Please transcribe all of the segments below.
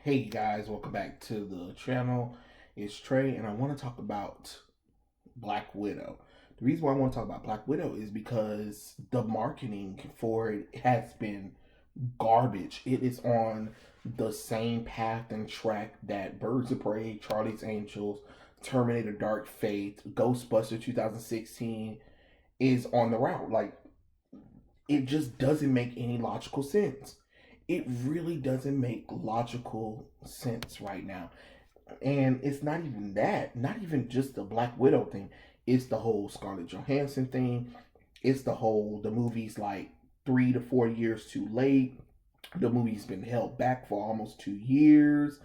Hey guys, welcome back to the channel. It's Trey, and I want to talk about Black Widow. The reason why I want to talk about Black Widow is because the marketing for it has been garbage. It is on the same path and track that Birds of Prey, Charlie's Angels, Terminator Dark Fate, Ghostbuster 2016 is on the route. Like, it just doesn't make any logical sense. It really doesn't make logical sense right now. And it's not even that, not even just the Black Widow thing. It's the whole Scarlett Johansson thing. It's the movie's like 3 to 4 years too late. The movie's been held back for almost 2 years.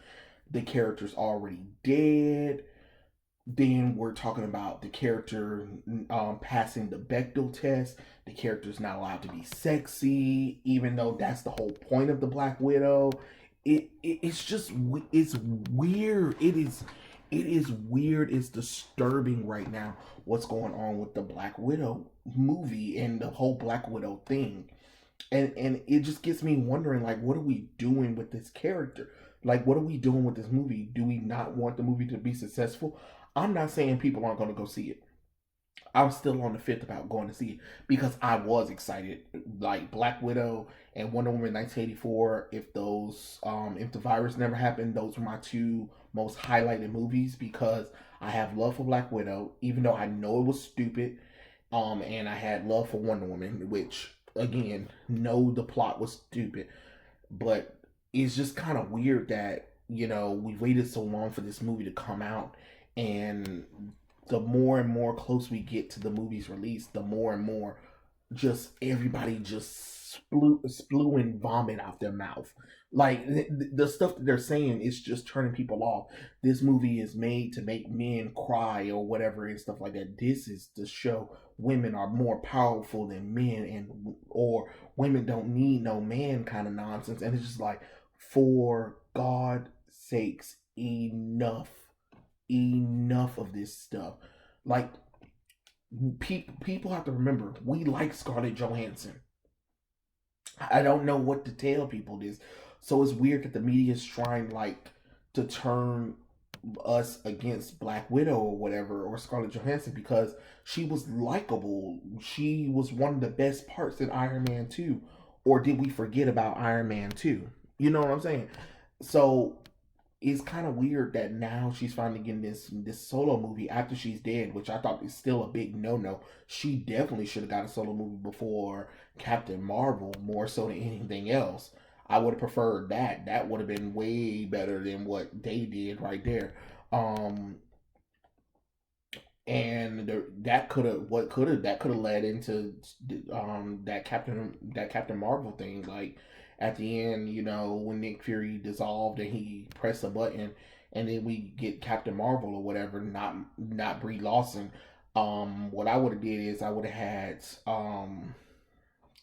The character's already dead. Then we're talking about the character passing the Bechdel test. The character's not allowed to be sexy, even though that's the whole point of the Black Widow. It's just it's weird. It is weird. It's disturbing right now what's going on with the Black Widow movie and the whole Black Widow thing. And it just gets me wondering, like, what are we doing with this character? Like, what are we doing with this movie? Do we not want the movie to be successful? I'm not saying people aren't going to go see it. I'm still on the fifth about going to see it because I was excited. Like Black Widow and Wonder Woman 1984. If the virus never happened, those were my two most highlighted movies because I have love for Black Widow, even though I know it was stupid. And I had love for Wonder Woman, which again, know the plot was stupid, but it's just kind of weird that we waited so long for this movie to come out, and the more and more close we get to the movie's release, the more and more just everybody just spewing vomit out their mouth. Like the stuff that they're saying is just turning people off. This movie is made to make men cry or whatever and stuff like that. This is to show women are more powerful than men, and or women don't need no man kind of nonsense. And it's just like, for God sakes, enough of this stuff. Like, people have to remember, we like Scarlett Johansson. I don't know what to tell people this. So it's weird that the media is trying, like, to turn us against Black Widow or whatever, or Scarlett Johansson, because she was likable. She was one of the best parts in Iron Man 2. Or did we forget about Iron Man 2? You know what I'm saying? So it's kind of weird that now she's finally getting this solo movie after she's dead, which I thought is still a big no. She definitely should have got a solo movie before Captain Marvel, more so than anything else. I would have preferred that. That would have been way better than what they did right there. Um, and that could have led into that Captain Marvel thing, like at the end, when Nick Fury dissolved and he pressed a button, and then we get Captain Marvel or whatever, not Brie Larson. What I would have did is I would have had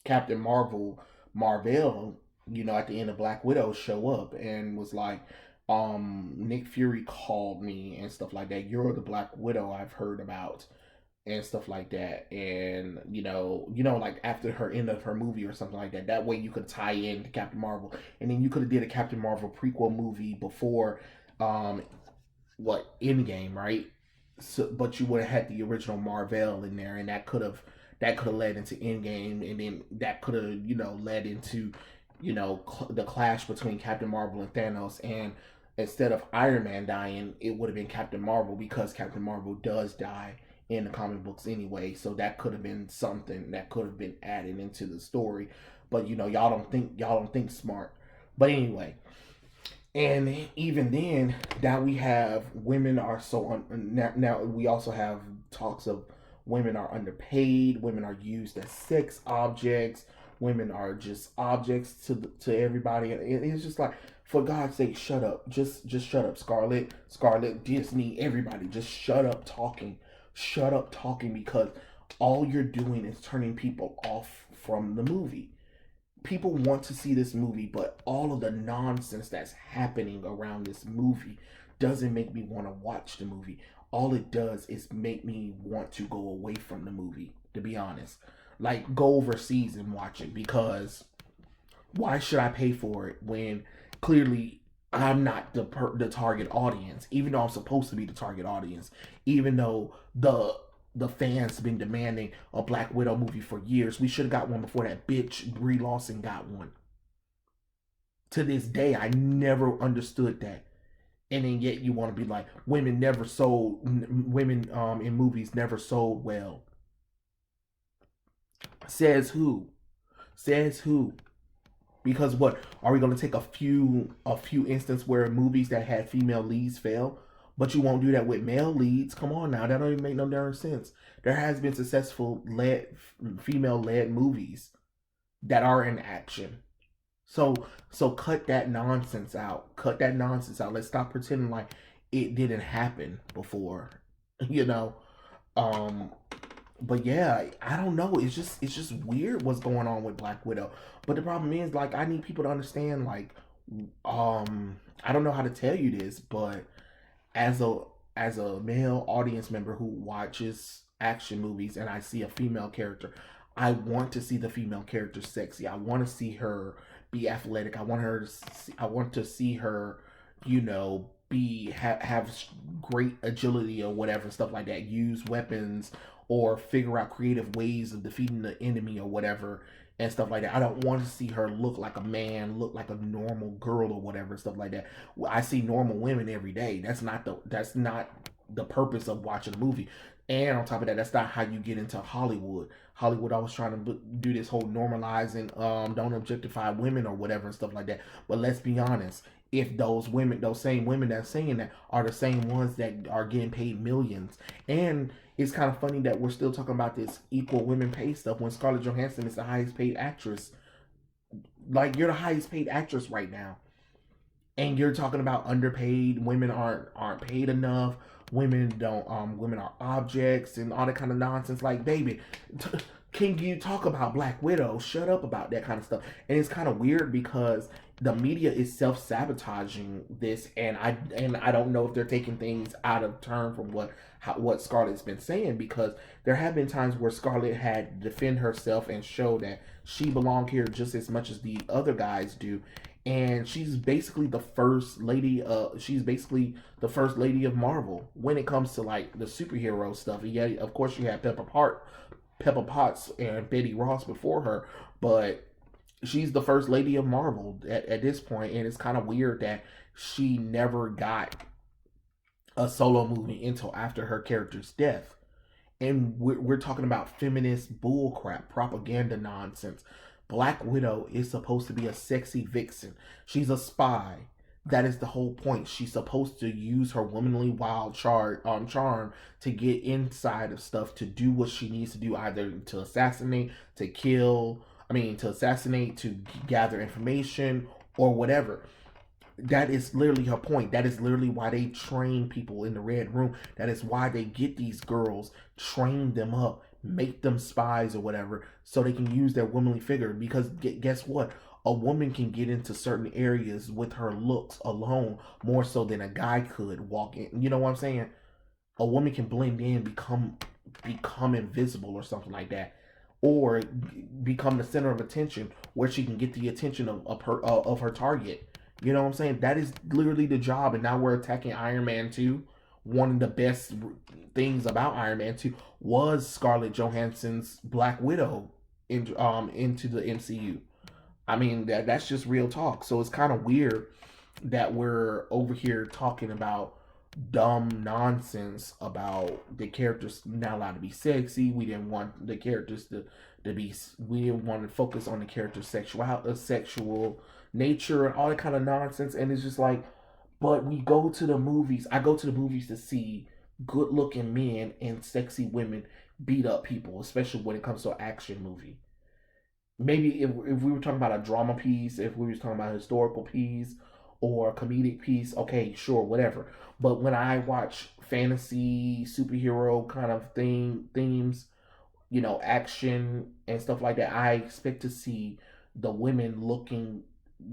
Captain Marvel, at the end of Black Widow, show up and was like, Nick Fury called me and stuff like that. You're the Black Widow I've heard about and stuff like that. And like after her end of her movie or something like that. That way you could tie in to Captain Marvel, and then you could have did a Captain Marvel prequel movie before, um, what, Endgame, right? So, but you would have had the original Marvel in there, and that could have led into Endgame, and then that could have led into the clash between Captain Marvel and Thanos, and instead of Iron Man dying, it would have been Captain Marvel, because Captain Marvel does die in the comic books anyway. So that could have been something that could have been added into the story. But y'all don't think smart. But anyway, and even then, now we have women are now we also have talks of women are underpaid, women are used as sex objects, women are just objects to everybody. It's just like, for God's sake, shut up. Just shut up, Scarlett, Disney, everybody, just shut up talking, because all you're doing is turning people off from the movie. People want to see this movie, but all of the nonsense that's happening around this movie doesn't make me want to watch the movie. All it does is make me want to go away from the movie, to be honest. Like, go overseas and watch it, because why should I pay for it when clearly I'm not the target audience, even though I'm supposed to be the target audience. Even though the fans have been demanding a Black Widow movie for years, we should have got one before that bitch Brie Larson got one. To this day, I never understood that. And then yet you want to be like, women in movies never sold well. Says who? Says who? Because what, are we going to take a few instances where movies that had female leads fail, but you won't do that with male leads? Come on now, that don't even make no darn sense. There has been successful led female led movies that are in action. So so cut that nonsense out. Cut that nonsense out. Let's stop pretending like it didn't happen before. You know. Um but yeah, I don't know. It's just weird what's going on with Black Widow. But the problem is, like, I need people to understand, like, I don't know how to tell you this, but as a male audience member who watches action movies and I see a female character, I want to see the female character sexy. I want to see her be athletic. I want to see her, have great agility or whatever stuff like that. Use weapons or figure out creative ways of defeating the enemy or whatever and stuff like that. I don't want to see her look like a man, look like a normal girl or whatever stuff like that. I see normal women every day. That's not the purpose of watching a movie. And on top of that, that's not how you get into Hollywood. Hollywood always trying to do this whole normalizing, don't objectify women or whatever and stuff like that. But let's be honest, if those same women that are saying that are the same ones that are getting paid millions, and it's kind of funny that we're still talking about this equal women pay stuff when Scarlett Johansson is the highest paid actress. Like, you're the highest paid actress right now, and you're talking about underpaid women aren't paid enough. Women are objects and all that kind of nonsense. Like, baby, can you talk about Black Widow? Shut up about that kind of stuff. And it's kind of weird because the media is self-sabotaging this, and I don't know if they're taking things out of turn from what Scarlett's been saying, because there have been times where Scarlett had to defend herself and show that she belonged here just as much as the other guys do. And she's basically the first lady. She's basically the first lady of Marvel when it comes to, like, the superhero stuff. Yeah, of course you have Pepper Potts and Betty Ross before her, but she's the first lady of Marvel at this point, and it's kind of weird that she never got a solo movie until after her character's death. And we're talking about feminist bullcrap, propaganda nonsense. Black Widow is supposed to be a sexy vixen. She's a spy. That is the whole point. She's supposed to use her womanly wild charm to get inside of stuff, to do what she needs to do, either to assassinate, to kill, to assassinate, to gather information, or whatever. That is literally her point. That is literally why they train people in the Red Room. That is why they get these girls, train them up, make them spies or whatever, so they can use their womanly figure. Because guess what? A woman can get into certain areas with her looks alone more so than a guy could walk in. You know what I'm saying? A woman can blend in, become invisible or something like that, or become the center of attention where she can get the attention of her target. You know what I'm saying? That is literally the job. And now we're attacking Iron Man 2. One of the best things about Iron Man 2 was Scarlett Johansson's Black Widow into the MCU. That's just real talk. So it's kind of weird that we're over here talking about dumb nonsense about the characters not allowed to be sexy. We didn't want the characters to be. We didn't want to focus on the character's sexual nature and all that kind of nonsense. And it's just like, but we go to the movies. I go to the movies to see good looking men and sexy women beat up people, especially when it comes to an action movie. Maybe if we were talking about a drama piece, if we were talking about a historical piece or a comedic piece, okay, sure, whatever. But when I watch fantasy, superhero kind of themes, action and stuff like that, I expect to see the women looking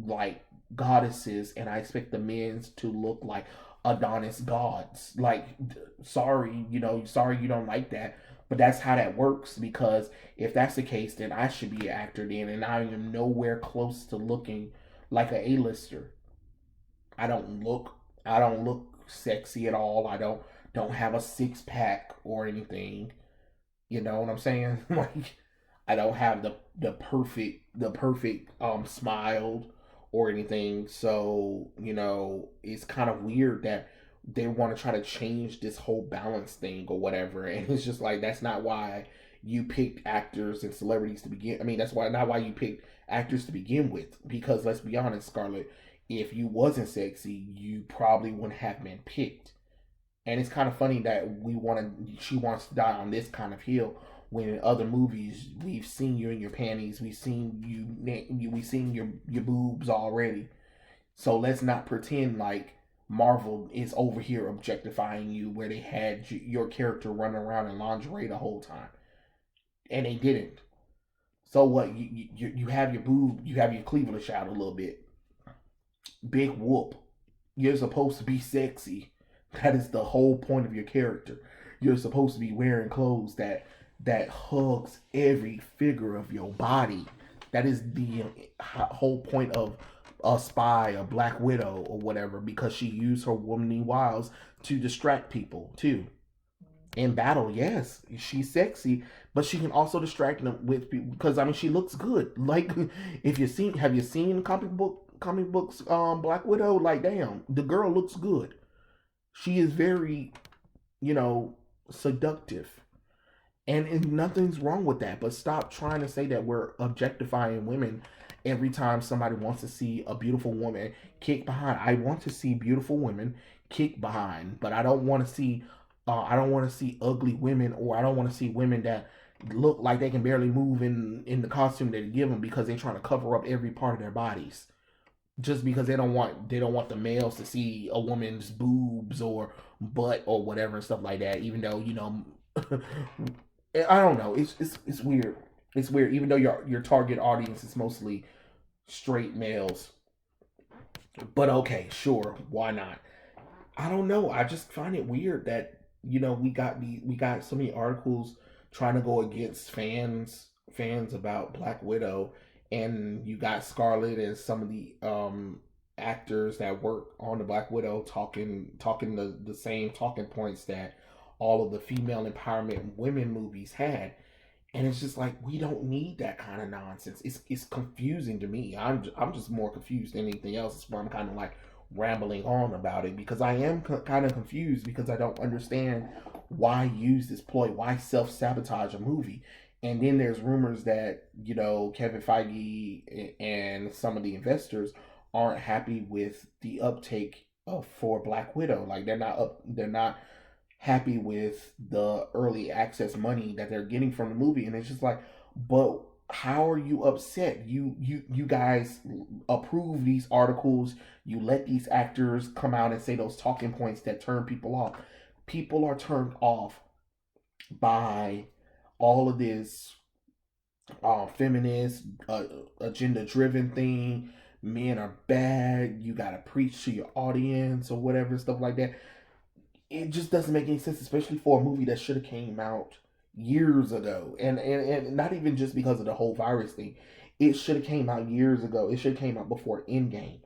like goddesses, and I expect the men to look like Adonis gods. Like, sorry you don't like that, but that's how that works. Because if that's the case, then I should be an actor then, and I am nowhere close to looking like an A-lister. I don't look I don't look sexy at all. I don't have a six pack or anything. You know what I'm saying? Like I don't have the perfect smile or anything. So, it's kind of weird that they want to try to change this whole balance thing or whatever. And it's just like that's not why you picked actors and celebrities to begin. I mean, that's why not why you picked actors to begin with. Because let's be honest, Scarlett, if you wasn't sexy, you probably wouldn't have been picked. And it's kind of funny that she wants to die on this kind of hill when in other movies we've seen you in your panties, we've seen your boobs already. So let's not pretend like Marvel is over here objectifying you where they had your character running around in lingerie the whole time, and they didn't. So what? You have your boob, you have your cleavage out a little bit, big whoop. You're supposed to be sexy. That is the whole point of your character. You're supposed to be wearing clothes that hugs every figure of your body. That is the whole point of a spy, a Black Widow, or whatever, because she used her womanly wiles to distract people too. In battle, yes, she's sexy, but she can also distract them with people because I mean she looks good. Like if you seen, have you seen comic books Black Widow? Like damn, the girl looks good. She is very, you know, seductive. And nothing's wrong with that, but stop trying to say that we're objectifying women every time somebody wants to see a beautiful woman kick behind. I want to see beautiful women kick behind, but I don't want to see ugly women, or I don't want to see women that look like they can barely move in the costume they give them because they're trying to cover up every part of their bodies just because they don't want the males to see a woman's boobs or butt or whatever and stuff like that. Even though I don't know. It's weird. It's weird. Even though your target audience is mostly straight males, but okay, sure, why not? I don't know. I just find it weird that we got so many articles trying to go against fans about Black Widow, and you got Scarlett and some of the actors that work on the Black Widow talking the same talking points that all of the female empowerment women movies had. And it's just like we don't need that kind of nonsense. It's confusing to me. I'm just more confused than anything else. That's why I'm kind of like rambling on about it because I am kind of confused because I don't understand why use this ploy, why self sabotage a movie. And then there's rumors that Kevin Feige and some of the investors aren't happy with the uptake of for Black Widow. Like they're not happy with the early access money that they're getting from the movie, and it's just like, but how are you upset? You guys approve these articles, you let these actors come out and say those talking points that turn people off. People are turned off by all of this feminist agenda driven thing. Men are bad, you gotta preach to your audience or whatever, stuff like that. It just doesn't make any sense, especially for a movie that should have came out years ago, and not even just because of the whole virus thing. It should have came out years ago. It should have came out before Endgame.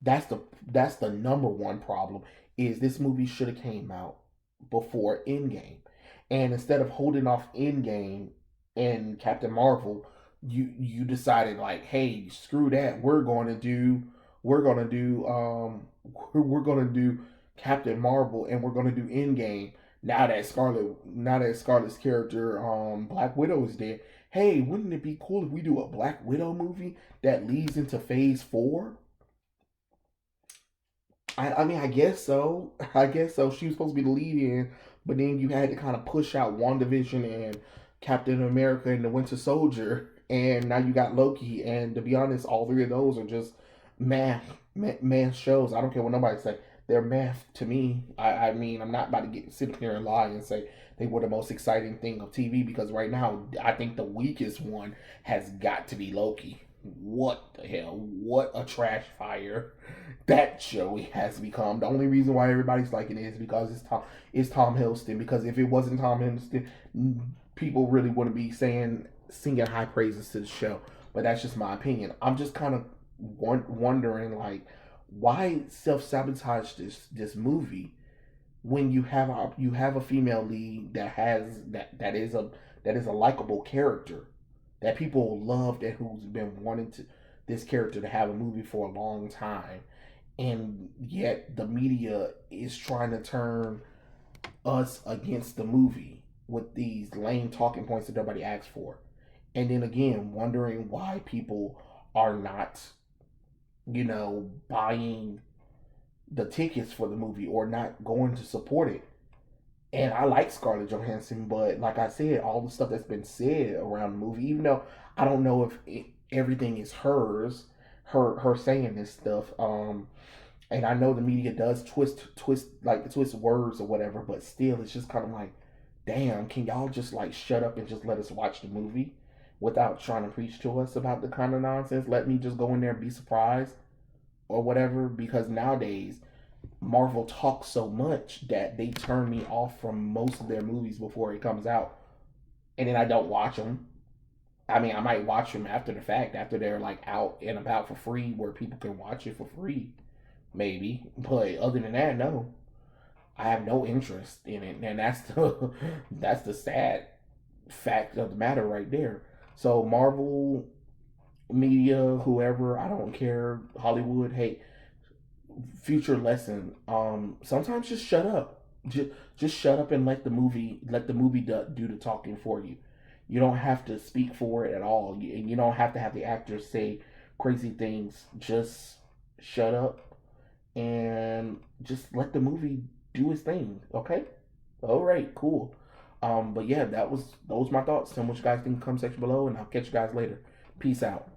That's the number one problem. Is this movie should have came out before Endgame, and instead of holding off Endgame and Captain Marvel, you decided like, hey, screw that. We're gonna do Captain Marvel, and we're gonna do Endgame. Now that Scarlett's character, Black Widow, is dead. Hey, wouldn't it be cool if we do a Black Widow movie that leads into Phase 4? I mean, I guess so. I guess so. She was supposed to be the lead in, but then you had to kind of push out WandaVision and Captain America and the Winter Soldier, and now you got Loki. And to be honest, all three of those are just math shows. I don't care what nobody say. They're math to me. I mean, I'm not about to sit here and lie and say they were the most exciting thing of TV because right now I think the weakest one has got to be Loki. What the hell? What a trash fire that show has become. The only reason why everybody's liking it is because it's Tom Hiddleston. Because if it wasn't Tom Hiddleston, people really wouldn't be singing high praises to the show. But that's just my opinion. I'm just kind of wondering, like, Why self sabotage this movie when you have a female lead that is a likable character that people love, that who's been wanting to this character to have a movie for a long time, and yet the media is trying to turn us against the movie with these lame talking points that nobody asked for. And then again, wondering why people are not, buying the tickets for the movie or not going to support it. And I like Scarlett Johansson, but like I said, all the stuff that's been said around the movie, even though I don't know if everything is her saying this stuff. And I know the media does twist words or whatever, but still, it's just kind of like, damn, can y'all just like shut up and just let us watch the movie without trying to preach to us about the kind of nonsense? Let me just go in there and be surprised or whatever, because nowadays Marvel talks so much that they turn me off from most of their movies before it comes out, and then I don't watch them. I mean, I might watch them after the fact, after they're like out and about for free, where people can watch it for free, maybe. But other than that, no, I have no interest in it, and that's the that's the sad fact of the matter right there. So Marvel media, whoever, I don't care, Hollywood, hey, future lesson. Sometimes just shut up. Just shut up and let the movie do the talking for you. You don't have to speak for it at all, and you don't have to have the actors say crazy things. Just shut up and just let the movie do its thing. Okay. All right. Cool. But yeah, those my thoughts. Tell me what you guys think in the comment section below, and I'll catch you guys later. Peace out.